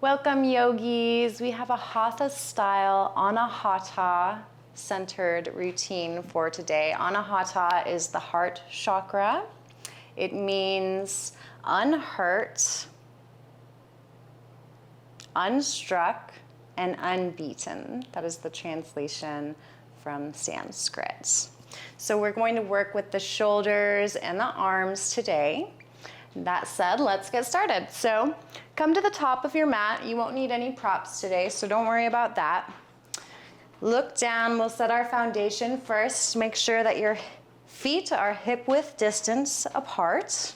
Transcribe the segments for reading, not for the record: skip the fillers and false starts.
Welcome, yogis. We have a hatha style Anahata centered routine for today. Anahata is the heart chakra. It means unhurt, unstruck, and unbeaten. That is the translation from Sanskrit. So we're going to work with the shoulders and the arms today. That said, let's get started. So come to the top of your mat. You won't need any props today, so don't worry about that. Look down. We'll set our foundation first. Make sure that your feet are hip-width distance apart.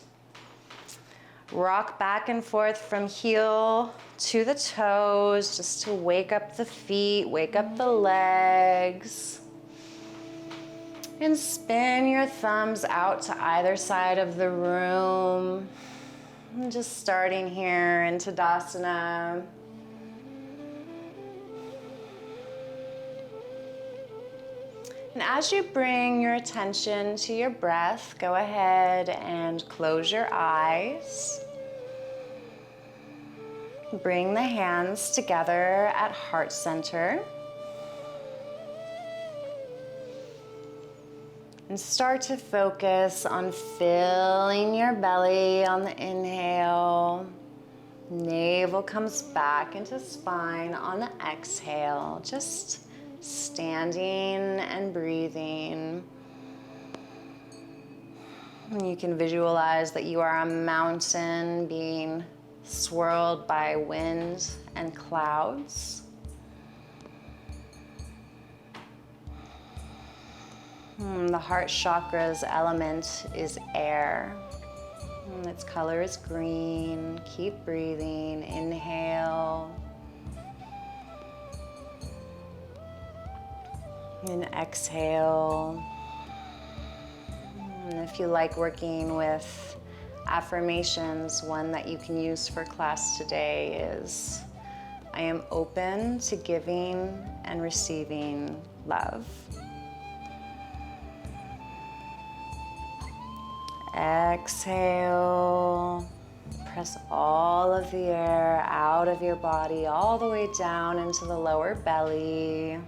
Rock back and forth from heel to the toes, just to wake up the feet, wake up the legs. And spin your thumbs out to either side of the room. I'm just starting here in Tadasana. And as you bring your attention to your breath, go ahead and close your eyes. Bring the hands together at heart center. And start to focus on filling your belly on the inhale. Navel comes back into spine on the exhale. Just standing and breathing. And you can visualize that you are a mountain being swirled by wind and clouds. The heart chakra's element is air. Its color is green. Keep breathing. Inhale. And exhale. And if you like working with affirmations, one that you can use for class today is, I am open to giving and receiving love. Exhale, press all of the air out of your body, all the way down into the lower belly.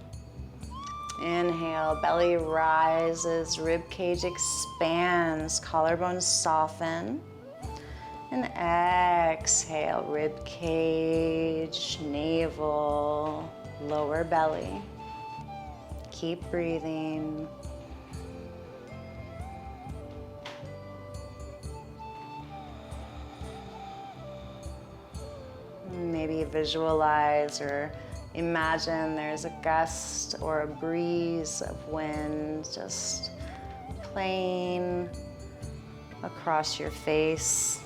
Inhale, belly rises, rib cage expands, collarbones soften. And exhale, rib cage, navel, lower belly. Keep breathing. Maybe visualize or imagine there's a gust or a breeze of wind just playing across your face.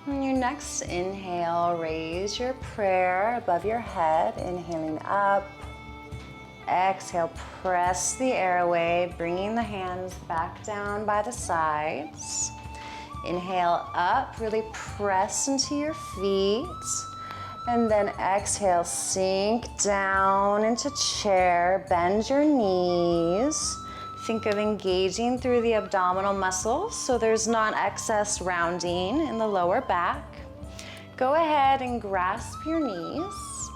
On your next inhale, raise your prayer above your head, inhaling up. Exhale, press the air away, bringing the hands back down by the sides. Inhale up, really press into your feet. And then exhale, sink down into chair, bend your knees. Think of engaging through the abdominal muscles so there's not excess rounding in the lower back. Go ahead and grasp your knees,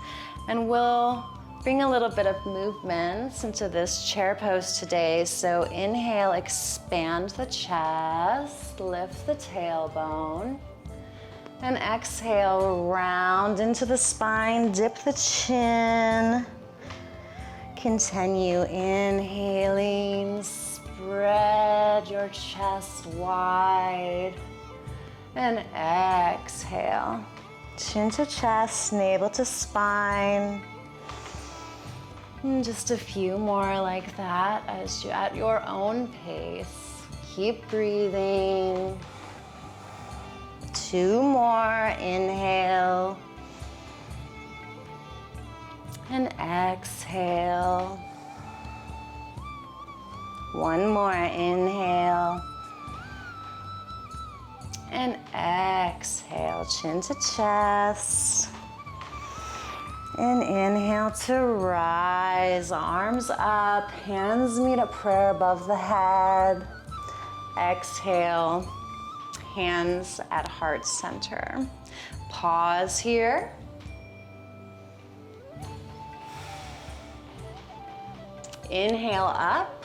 and we'll bring a little bit of movement into this chair pose today. So inhale, expand the chest, lift the tailbone. And exhale, round into the spine, dip the chin. Continue inhaling, spread your chest wide. And exhale, chin to chest, navel to spine. And just a few more like that as you at your own pace. Keep breathing. 2 more, inhale. And exhale. 1 more, inhale. And exhale, chin to chest. And inhale to rise, arms up, hands meet at prayer above the head. Exhale, hands at heart center. Pause here. Inhale up.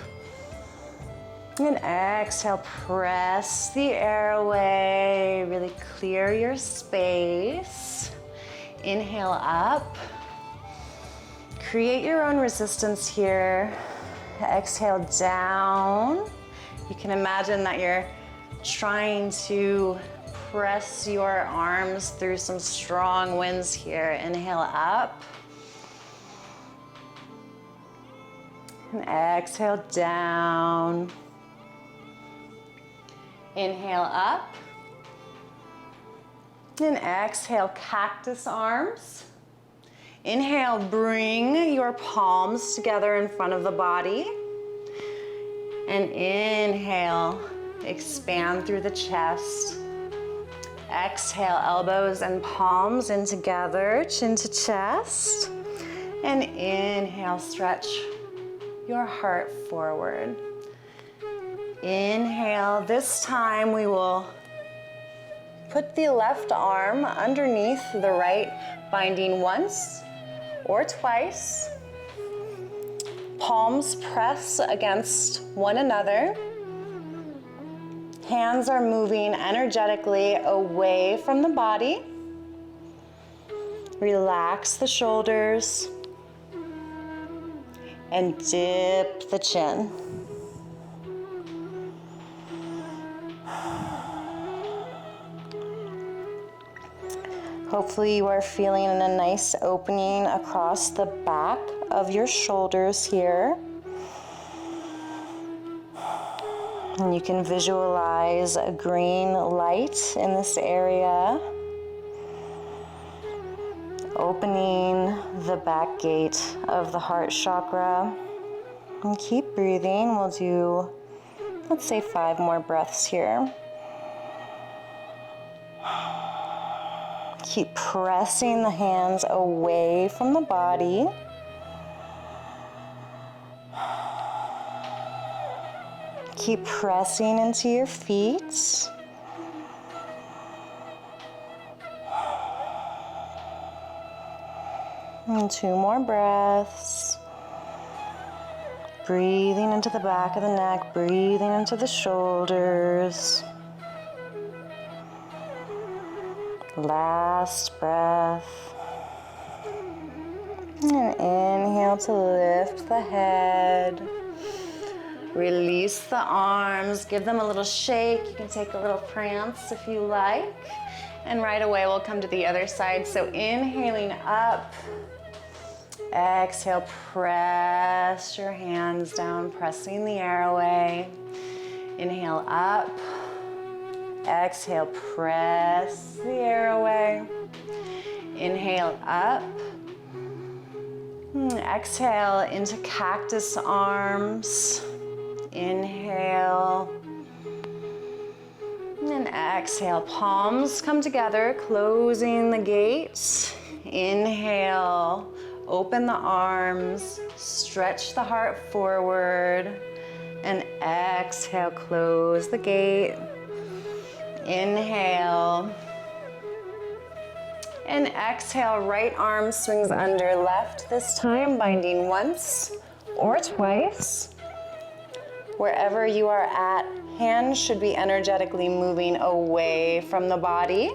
And exhale, press the airway, really clear your space. Inhale up. Create your own resistance here. Exhale down. You can imagine that you're trying to press your arms through some strong winds here. Inhale up. And exhale down. Inhale up. And exhale, cactus arms. Inhale, bring your palms together in front of the body. And inhale, expand through the chest. Exhale, elbows and palms in together, chin to chest. And inhale, stretch your heart forward. Inhale, this time we will put the left arm underneath the right, binding once or twice. Palms press against one another. Hands are moving energetically away from the body. Relax the shoulders and dip the chin. Hopefully you are feeling a nice opening across the back of your shoulders here. And you can visualize a green light in this area, opening the back gate of the heart chakra. And keep breathing. We'll do, let's say, 5 more breaths here. Keep pressing the hands away from the body. Keep pressing into your feet. And 2 more breaths. Breathing into the back of the neck, breathing into the shoulders. Last breath. And inhale to lift the head. Release the arms, give them a little shake. You can take a little prance if you like. And right away we'll come to the other side. So inhaling up. Exhale, press your hands down, pressing the airway. Inhale up. Exhale, press the airway. Inhale up. Exhale into cactus arms. Inhale. And exhale, palms come together, closing the gates. Inhale, open the arms, stretch the heart forward. And exhale, close the gate. Inhale. And exhale, right arm swings under left this time, binding once or twice. Wherever you are at, hands should be energetically moving away from the body.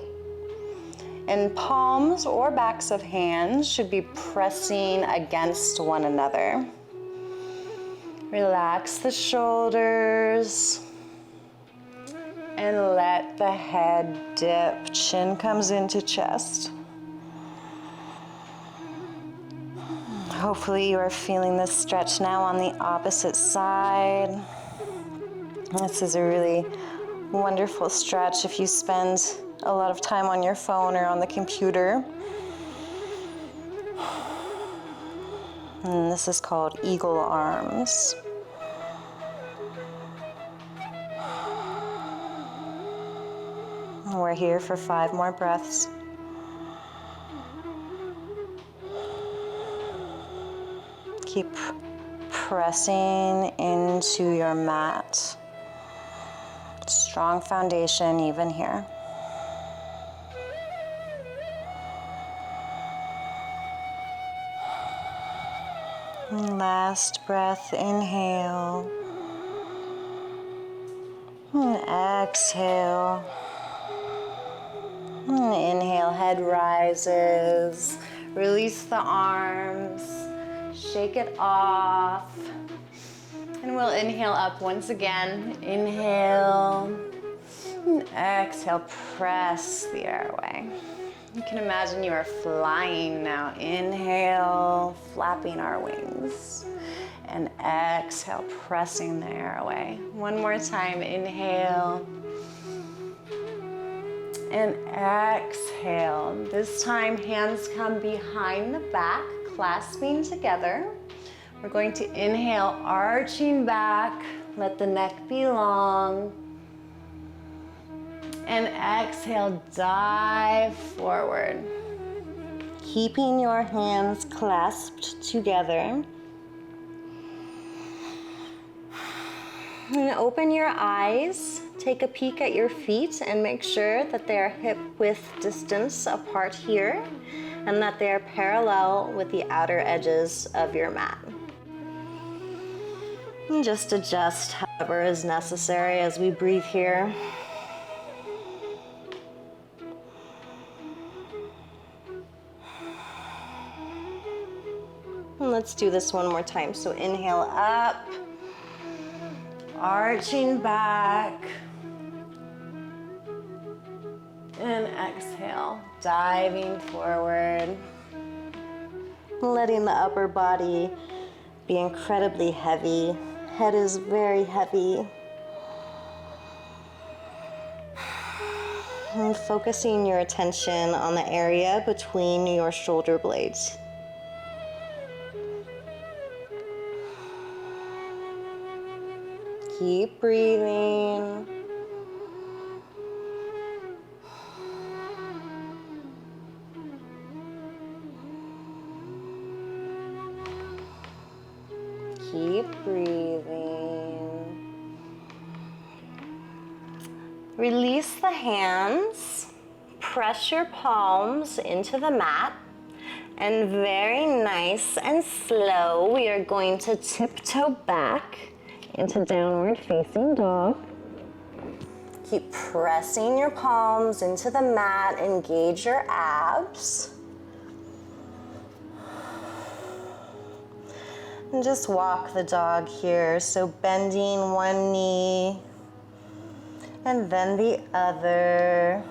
And palms or backs of hands should be pressing against one another. Relax the shoulders. And let the head dip. Chin comes into chest. Hopefully you are feeling this stretch now on the opposite side. This is a really wonderful stretch if you spend a lot of time on your phone or on the computer. And this is called eagle arms. We're here for 5 more breaths. Keep pressing into your mat. Strong foundation even here. And last breath, inhale. And exhale. And inhale, head rises. Release the arms. Shake it off. And we'll inhale up once again. Inhale. And exhale, press the airway. You can imagine you are flying now. Inhale, flapping our wings. And exhale, pressing the air away. One more time, inhale. And exhale. This time, hands come behind the back, clasping together. We're going to inhale, arching back. Let the neck be long. And exhale, dive forward. Keeping your hands clasped together. And open your eyes. Take a peek at your feet and make sure that they are hip-width distance apart here and that they are parallel with the outer edges of your mat. And just adjust however is necessary as we breathe here. And let's do this one more time. So inhale up, arching back, and exhale, diving forward. Letting the upper body be incredibly heavy. Head is very heavy. And focusing your attention on the area between your shoulder blades. Keep breathing. Keep breathing. Release the hands. Press your palms into the mat. And very nice and slow, we are going to tiptoe back into downward facing dog. Keep pressing your palms into the mat, engage your abs. And just walk the dog here. So bending one knee and then the other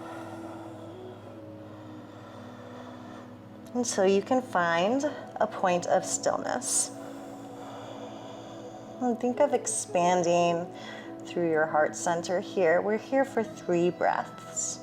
until you can find a point of stillness. And think of expanding through your heart center here. We're here for 3 breaths.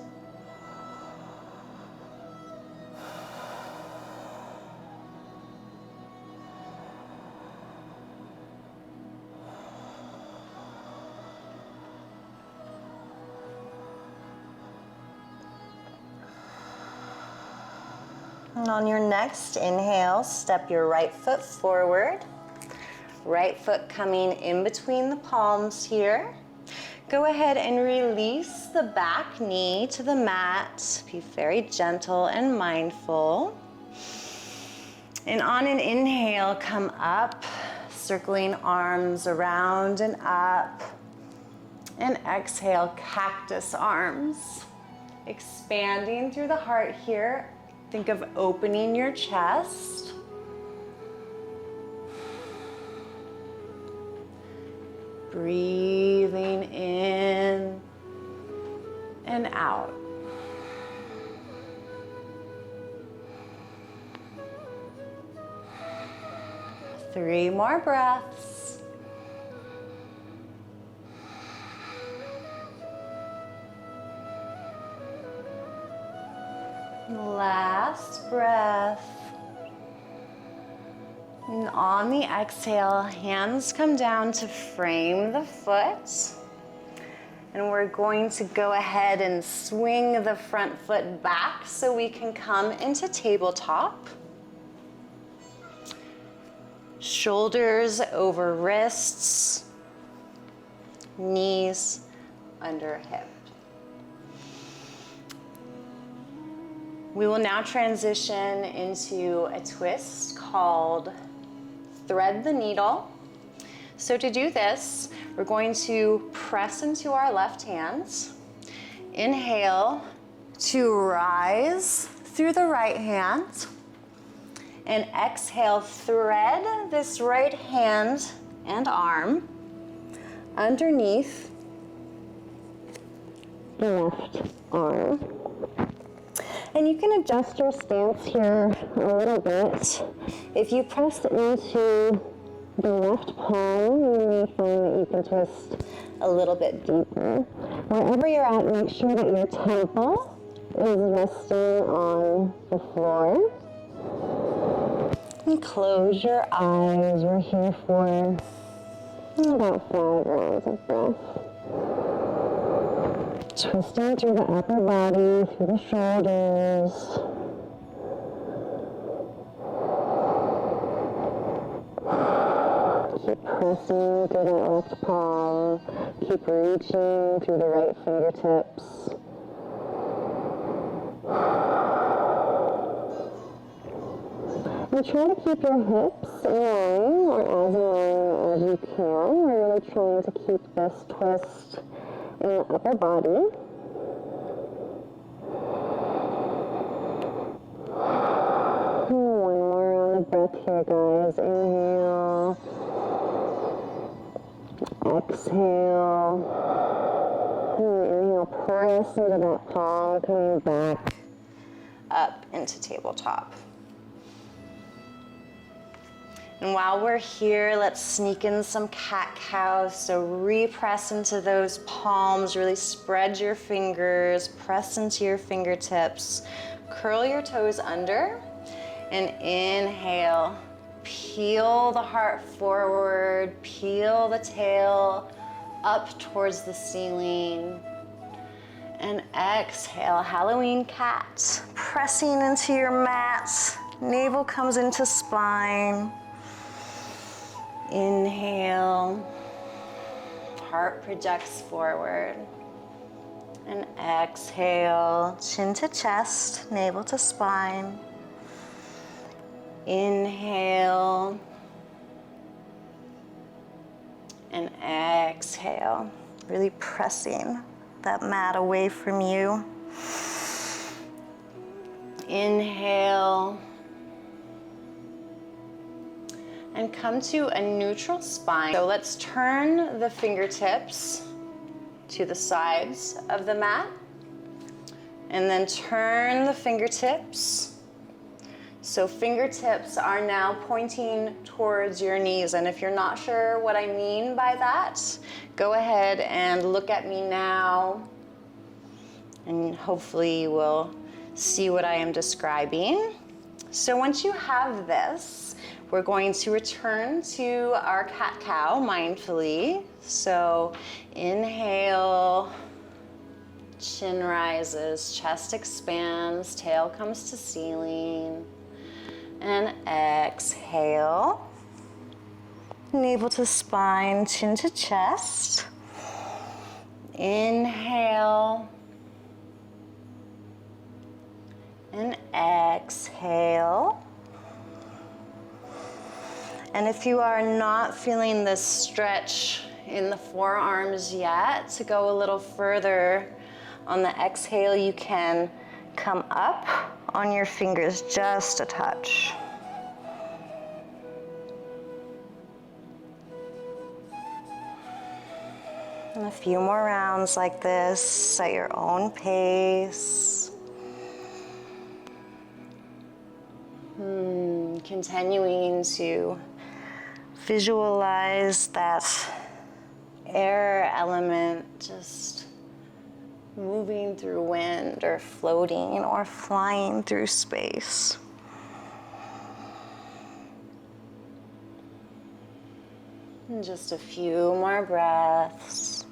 And on your next inhale, step your right foot forward. Right foot coming in between the palms here. Go ahead and release the back knee to the mat. Be very gentle and mindful. And on an inhale, come up, circling arms around and up. And exhale, cactus arms. Expanding through the heart here. Think of opening your chest. Breathing in and out. Three more breaths. Last breath. And on the exhale, hands come down to frame the foot. And we're going to go ahead and swing the front foot back so we can come into tabletop. Shoulders over wrists, knees under hip. We will now transition into a twist called thread the needle. So to do this, we're going to press into our left hands. Inhale to rise through the right hand. And exhale, thread this right hand and arm underneath the left arm. And you can adjust your stance here a little bit. If you press into the left palm, you may find that you can twist a little bit deeper. Wherever you're at, make sure that your temple is resting on the floor. And close your eyes. We're here for about 5 rounds of breath. Twisting through the upper body, through the shoulders. Keep pressing through the left palm. Keep reaching through the right fingertips. And try to keep your hips in line, or as in line as you can. We're really trying to keep this twist in the upper body. One more round of breath here, guys. Inhale. Exhale. Inhale, press into that palm, coming back up into tabletop. And while we're here, let's sneak in some cat-cow. So repress into those palms, really spread your fingers, press into your fingertips, curl your toes under, and inhale. Peel the heart forward, peel the tail up towards the ceiling. And exhale, Halloween cat, pressing into your mat, navel comes into spine. Inhale, heart projects forward. And exhale, chin to chest, navel to spine. Inhale. And exhale, really pressing that mat away from you. Inhale. And come to a neutral spine. So let's turn the fingertips to the sides of the mat. And then turn the fingertips. So fingertips are now pointing towards your knees. And if you're not sure what I mean by that, go ahead and look at me now. And hopefully you will see what I am describing. So once you have this, we're going to return to our cat-cow mindfully. So inhale, chin rises, chest expands, tail comes to ceiling. And exhale, navel to spine, chin to chest. Inhale. And exhale. And if you are not feeling this stretch in the forearms yet, to go a little further on the exhale, you can come up on your fingers just a touch. And a few more rounds like this at your own pace. Continuing to visualize that air element just moving through wind or floating or flying through space. And just a few more breaths.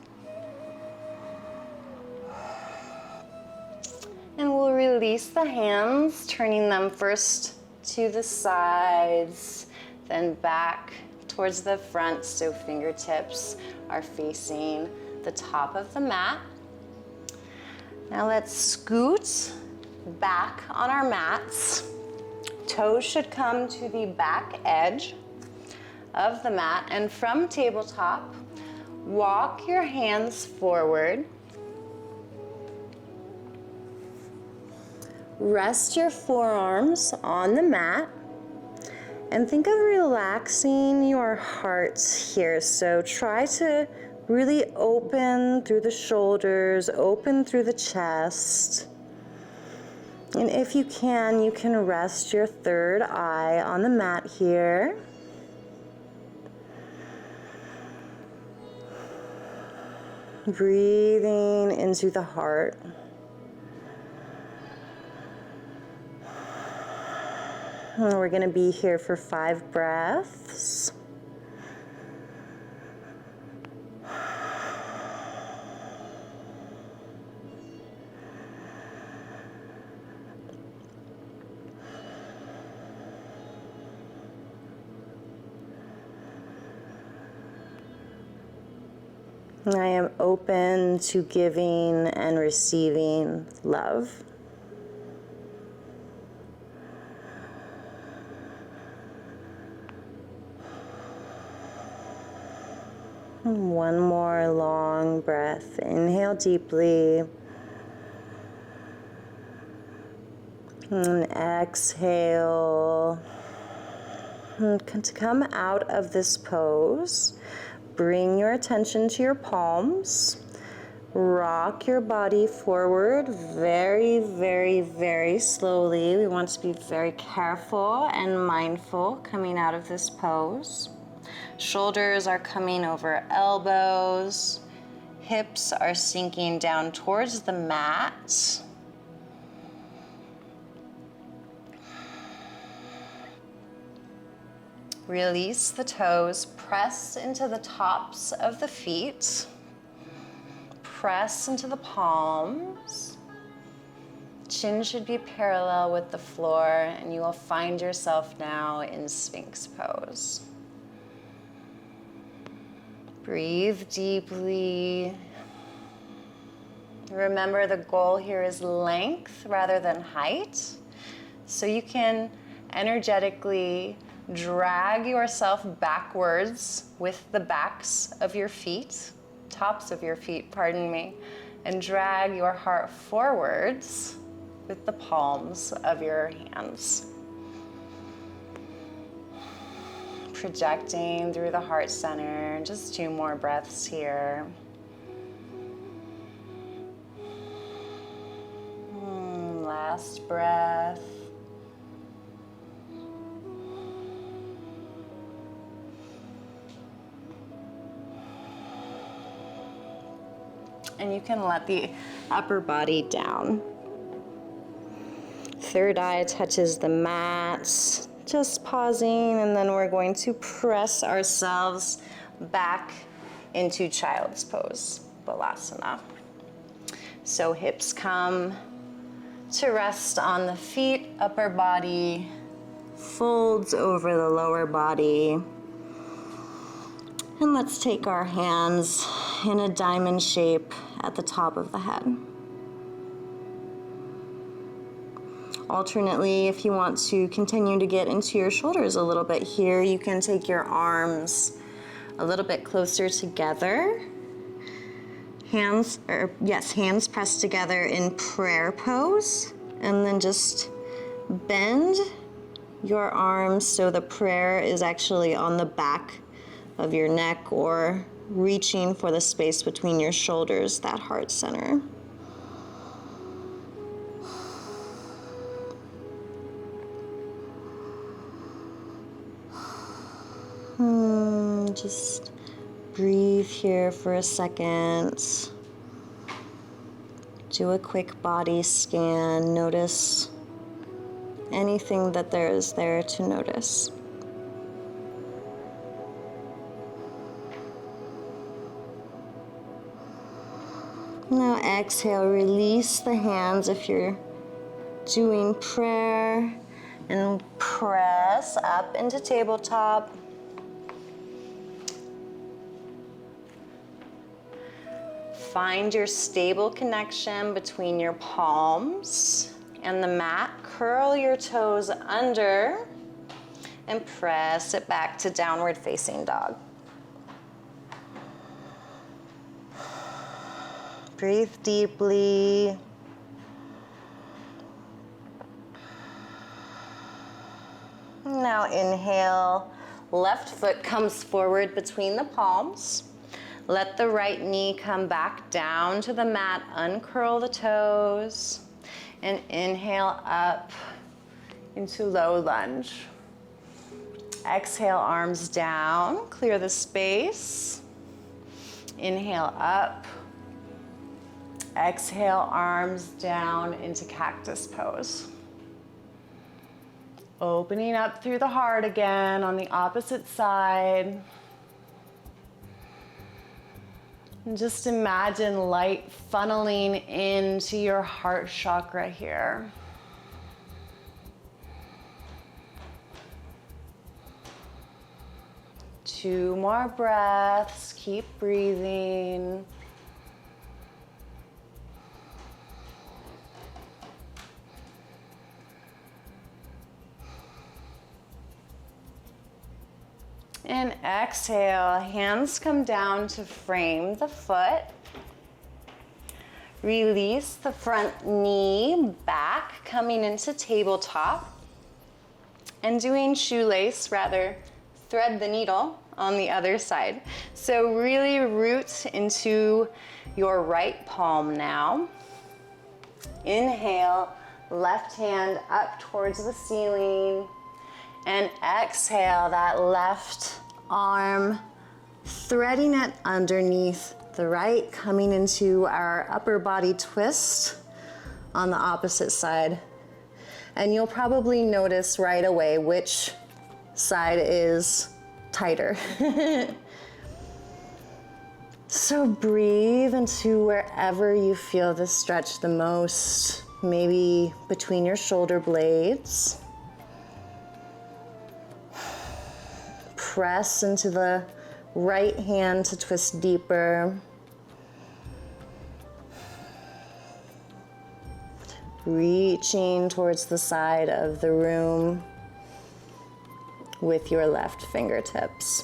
And we'll release the hands, turning them first to the sides, then back towards the front so fingertips are facing the top of the mat. Now let's scoot back on our mats. Toes should come to the back edge of the mat, and from tabletop, walk your hands forward. Rest your forearms on the mat and think of relaxing your heart here. So try to really open through the shoulders, open through the chest. And if you can rest your third eye on the mat here. Breathing into the heart. And we're going to be here for 5 breaths. I am open to giving and receiving love. And one more long breath. Inhale deeply. And exhale. And to come out of this pose, bring your attention to your palms. Rock your body forward very, very, very slowly. We want to be very careful and mindful coming out of this pose. Shoulders are coming over elbows. Hips are sinking down towards the mat. Release the toes, press into the tops of the feet, press into the palms. Chin should be parallel with the floor, and you will find yourself now in Sphinx pose. Breathe deeply. Remember, the goal here is length rather than height, so you can energetically drag yourself backwards with the backs of your feet, tops of your feet, pardon me, and drag your heart forwards with the palms of your hands. Projecting through the heart center. Just 2 more breaths here. Last breath. And you can let the upper body down. Third eye touches the mat. Just pausing, and then we're going to press ourselves back into child's pose, Balasana. So hips come to rest on the feet, upper body folds over the lower body. And let's take our hands in a diamond shape at the top of the head. Alternately, if you want to continue to get into your shoulders a little bit here, you can take your arms a little bit closer together. Hands pressed together in prayer pose, and then just bend your arms so the prayer is actually on the back of your neck or reaching for the space between your shoulders, that heart center. Just breathe here for a second. Do a quick body scan. Notice anything that there is there to notice. Now exhale, release the hands if you're doing prayer. And press up into tabletop. Find your stable connection between your palms and the mat. Curl your toes under and press it back to downward facing dog. Breathe deeply. Now inhale, left foot comes forward between the palms. Let the right knee come back down to the mat, uncurl the toes, and inhale up into low lunge. Exhale, arms down, clear the space. Inhale up. Exhale, arms down into cactus pose. Opening up through the heart again on the opposite side. And just imagine light funneling into your heart chakra here. Two more breaths, keep breathing. And exhale, hands come down to frame the foot. Release the front knee back, coming into tabletop. And doing shoelace, rather, thread the needle on the other side. So really root into your right palm now. Inhale, left hand up towards the ceiling. And exhale, that left arm, threading it underneath the right, coming into our upper body twist on the opposite side. And you'll probably notice right away which side is tighter. So breathe into wherever you feel this stretch the most, maybe between your shoulder blades. Press into the right hand to twist deeper. Reaching towards the side of the room with your left fingertips.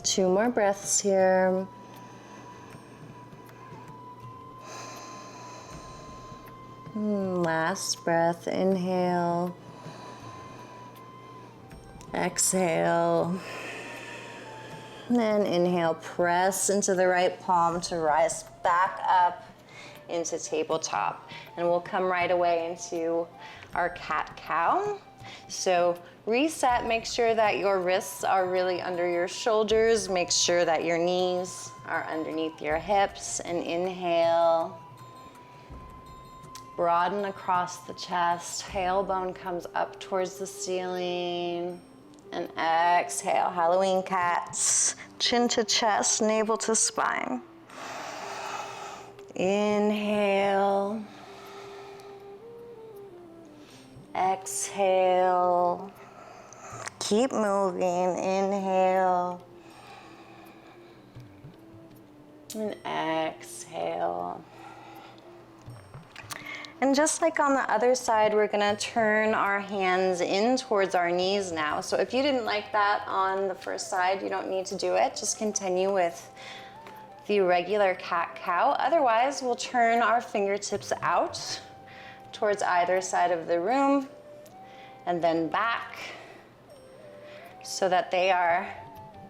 Two more breaths here. Last breath, inhale, exhale, and inhale, press into the right palm to rise back up into tabletop. And we'll come right away into our cat-cow. So reset, make sure that your wrists are really under your shoulders, make sure that your knees are underneath your hips, and inhale. Broaden across the chest, tailbone comes up towards the ceiling, and exhale, Halloween cats, chin to chest, navel to spine. Inhale, exhale, keep moving, inhale, and exhale. And just like on the other side, we're gonna turn our hands in towards our knees now. So if you didn't like that on the first side, you don't need to do it. Just continue with the regular cat-cow. Otherwise, we'll turn our fingertips out towards either side of the room and then back so that they are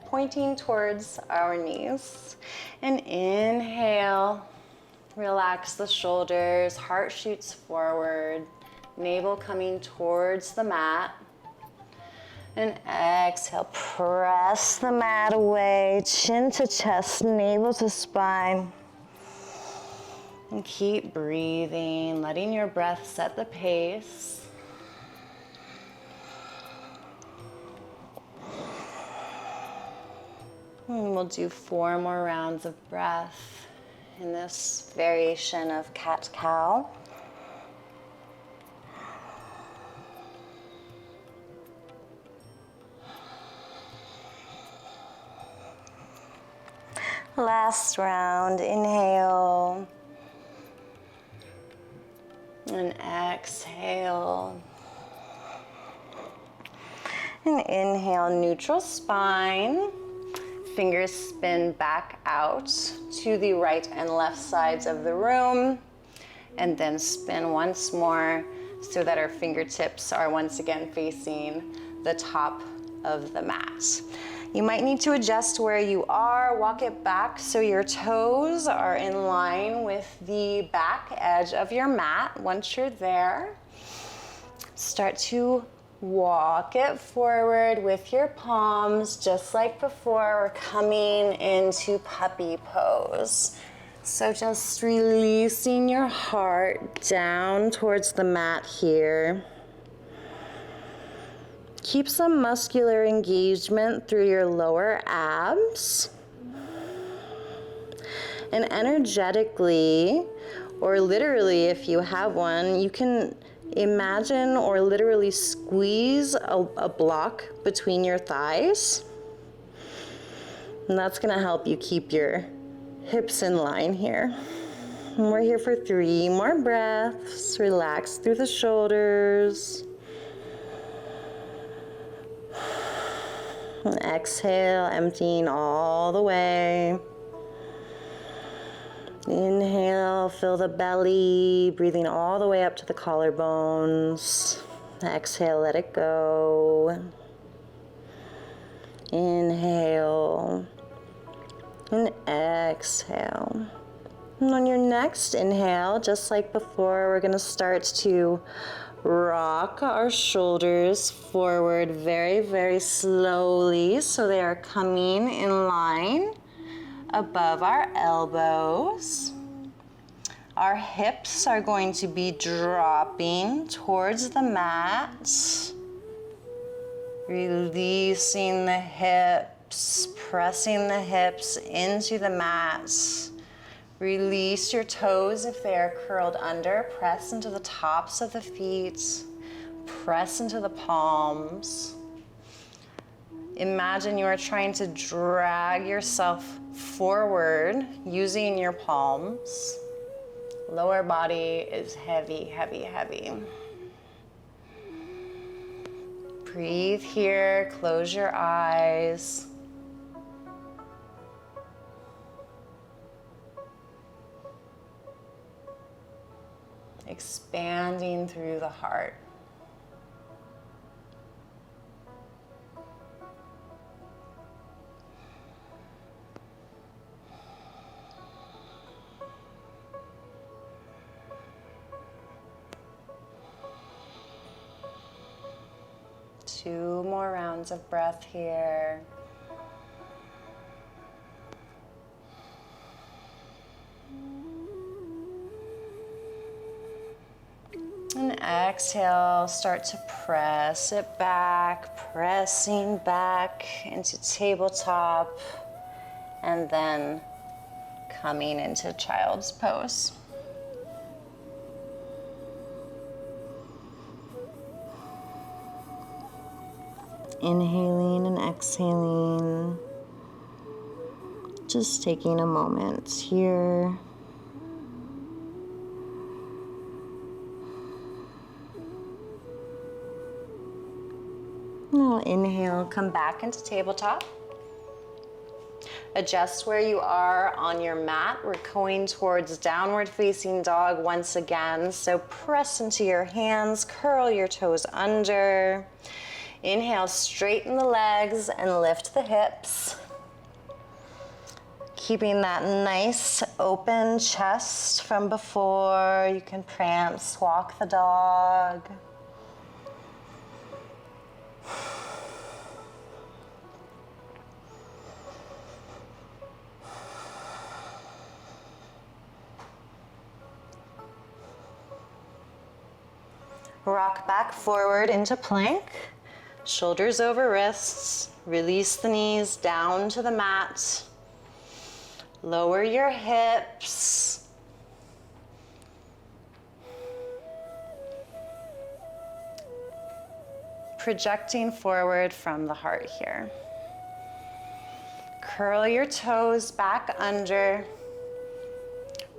pointing towards our knees. And inhale. Relax the shoulders, heart shoots forward, navel coming towards the mat. And exhale, press the mat away, chin to chest, navel to spine. And keep breathing, letting your breath set the pace. And we'll do 4 more rounds of breath. in this variation of cat-cow. Last round, inhale. And exhale. And inhale, neutral spine. Fingers spin back out to the right and left sides of the room. And then spin once more so that our fingertips are once again facing the top of the mat. You might need to adjust where you are. Walk it back so your toes are in line with the back edge of your mat. Once you're there, start to walk it forward with your palms, just like before. We're coming into puppy pose. So just releasing your heart down towards the mat here. Keep some muscular engagement through your lower abs. And energetically, or literally if you have one, you can imagine or literally squeeze a block between your thighs. And that's gonna help you keep your hips in line here. And we're here for 3 more breaths. Relax through the shoulders. And exhale, emptying all the way. Inhale, fill the belly, breathing all the way up to the collarbones. Exhale, let it go. Inhale. And exhale. And on your next inhale, just like before, we're going to start to rock our shoulders forward very, very slowly so they are coming in line above our elbows. Our hips are going to be dropping towards the mat. Releasing the hips, pressing the hips into the mat. Release your toes if they are curled under. Press into the tops of the feet. Press into the palms. Imagine you are trying to drag yourself forward using your palms. Lower body is heavy, heavy, heavy. Breathe here, close your eyes. Expanding through the heart. Two more rounds of breath here. And exhale, start to press it back, pressing back into tabletop, and then coming into child's pose. Inhaling and exhaling, just taking a moment here. Now inhale, come back into tabletop. Adjust where you are on your mat. We're going towards downward facing dog once again. So press into your hands, curl your toes under. Inhale, straighten the legs and lift the hips. Keeping that nice open chest from before. You can prance, walk the dog. Rock back forward into plank. Shoulders over wrists, release the knees down to the mat. Lower your hips. Projecting forward from the heart here. Curl your toes back under.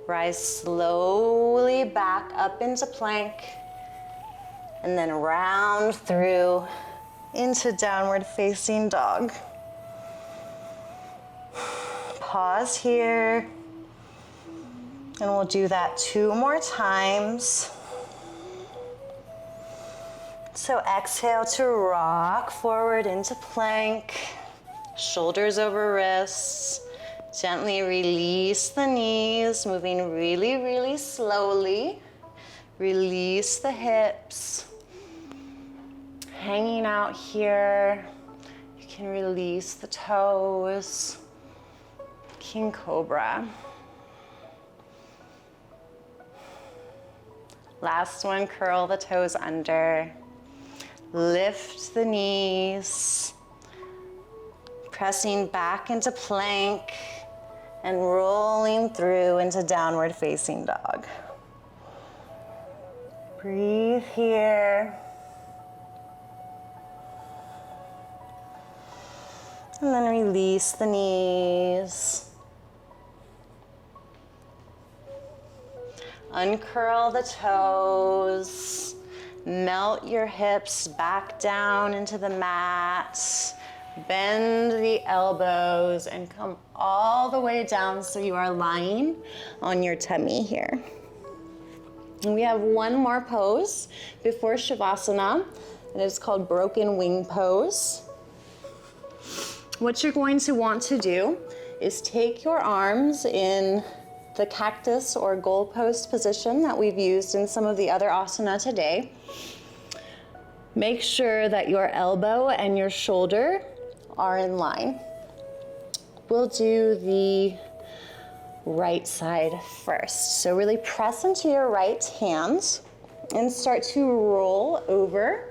Rise slowly back up into plank. And then round through into downward facing dog. Pause here. And we'll do that 2 more times. So exhale to rock forward into plank. Shoulders over wrists. Gently release the knees, moving really, really slowly. Release the hips. Hanging out here. You can release the toes. King Cobra. Last one, curl the toes under. Lift the knees. Pressing back into plank and rolling through into downward facing dog. Breathe here. And then release the knees. Uncurl the toes. Melt your hips back down into the mat. Bend the elbows and come all the way down so you are lying on your tummy here. And we have one more pose before Shavasana, and it's called broken wing pose. What you're going to want to do is take your arms in the cactus or goalpost position that we've used in some of the other asana today. Make sure that your elbow and your shoulder are in line. We'll do the right side first. So really press into your right hand and start to roll over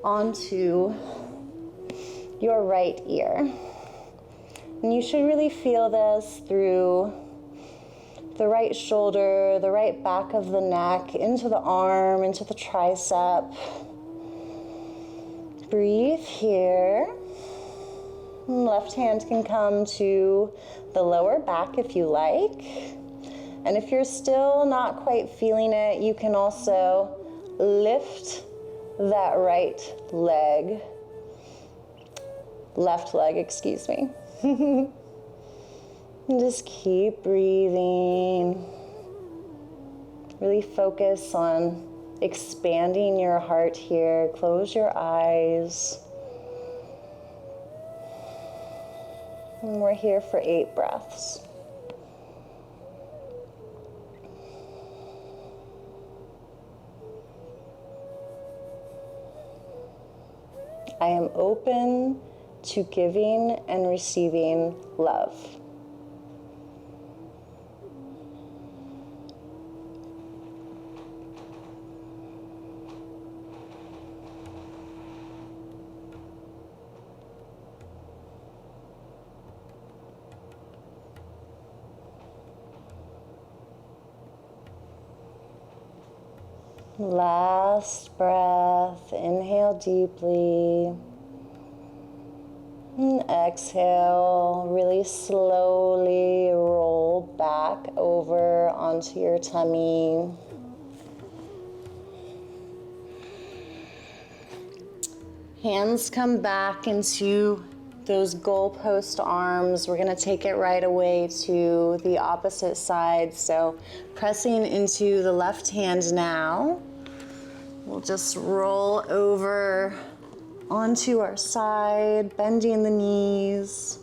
onto your right ear. And you should really feel this through the right shoulder, the right back of the neck, into the arm, into the tricep. Breathe here. Left hand can come to the lower back if you like. And if you're still not quite feeling it, you can also lift that right leg. Left leg, excuse me. And just keep breathing. Really focus on expanding your heart here. Close your eyes. And we're here for 8 breaths. I am open to giving and receiving love. Last breath, inhale deeply. And exhale, really slowly roll back over onto your tummy. Hands come back into those goalpost arms. We're gonna take it right away to the opposite side. So pressing into the left hand now. We'll just roll over onto our side, bending the knees.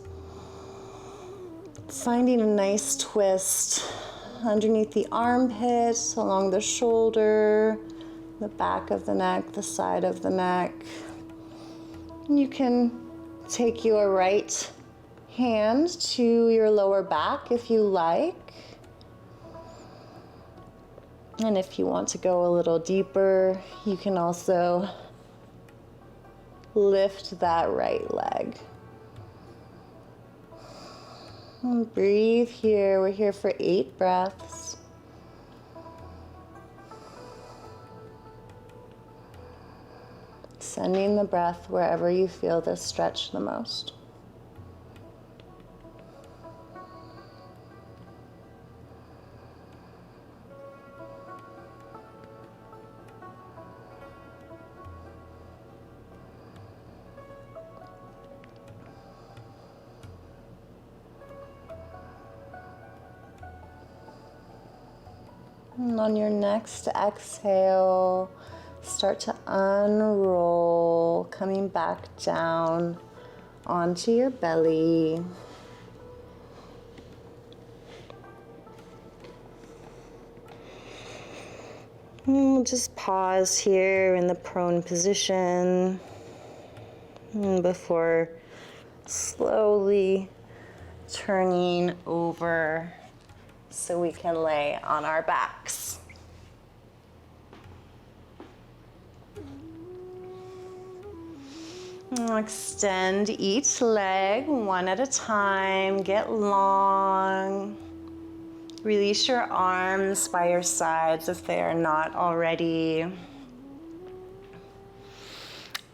Finding a nice twist underneath the armpit, along the shoulder, the back of the neck, the side of the neck. And you can take your right hand to your lower back if you like. And if you want to go a little deeper, you can also lift that right leg. And breathe here. We're here for 8 breaths. Sending the breath wherever you feel this stretch the most. And on your next exhale, start to unroll, coming back down onto your belly. And we'll just pause here in the prone position before slowly turning over so we can lay on our backs. Extend each leg one at a time. Get long. Release your arms by your sides if they are not already.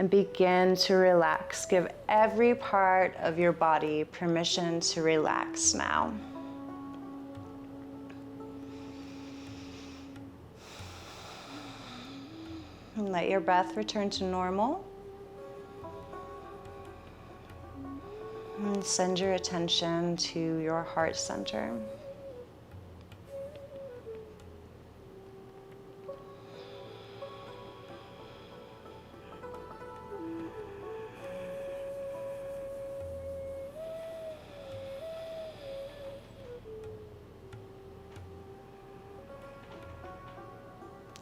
And begin to relax. Give every part of your body permission to relax now. And let your breath return to normal. And send your attention to your heart center.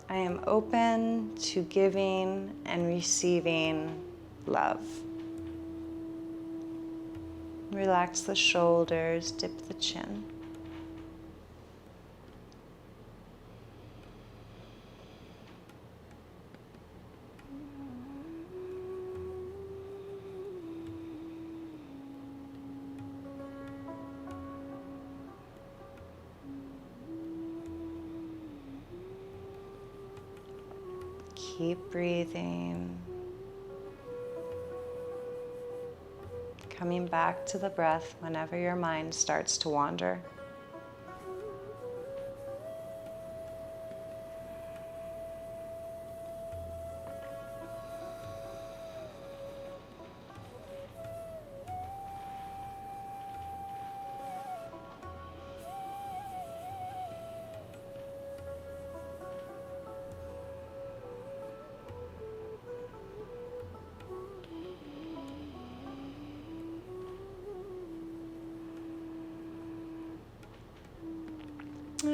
I am open to giving and receiving love. Relax the shoulders, dip the chin. Keep breathing. Coming back to the breath whenever your mind starts to wander.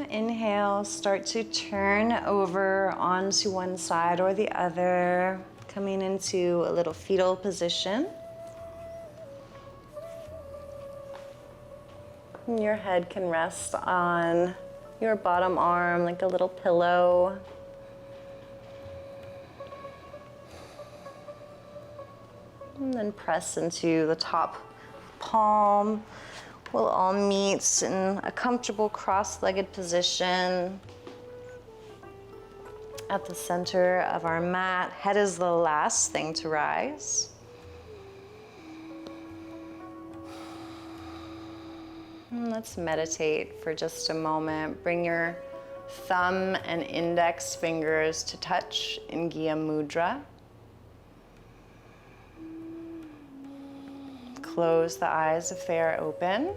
Inhale, start to turn over onto one side or the other, coming into a little fetal position. And your head can rest on your bottom arm like a little pillow. And then press into the top palm. We'll all meet in a comfortable cross-legged position at the center of our mat. Head is the last thing to rise. And let's meditate for just a moment. Bring your thumb and index fingers to touch in Gya Mudra. Close the eyes if they are open.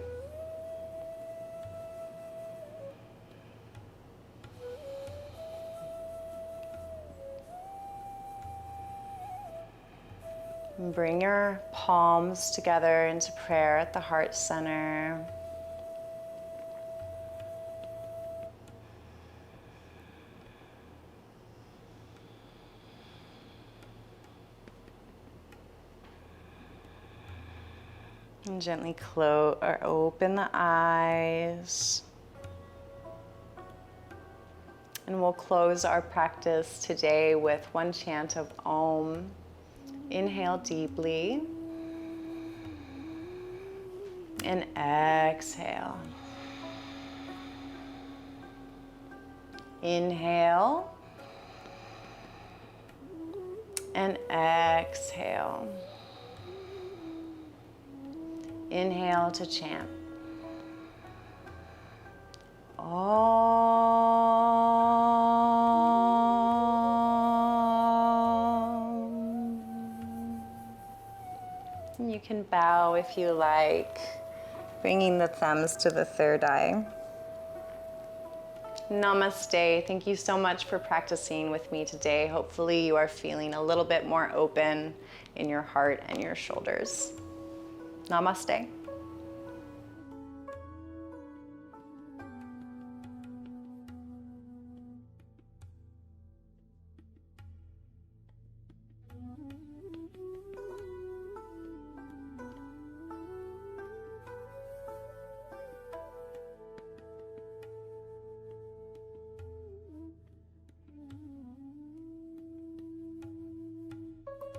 And bring your palms together into prayer at the heart center. And gently close or open the eyes. And we'll close our practice today with one chant of Om. Inhale deeply. And exhale. Inhale. And exhale. Inhale to chant. And you can bow if you like, bringing the thumbs to the third eye. Namaste. Thank you so much for practicing with me today. Hopefully you are feeling a little bit more open in your heart and your shoulders. Namaste.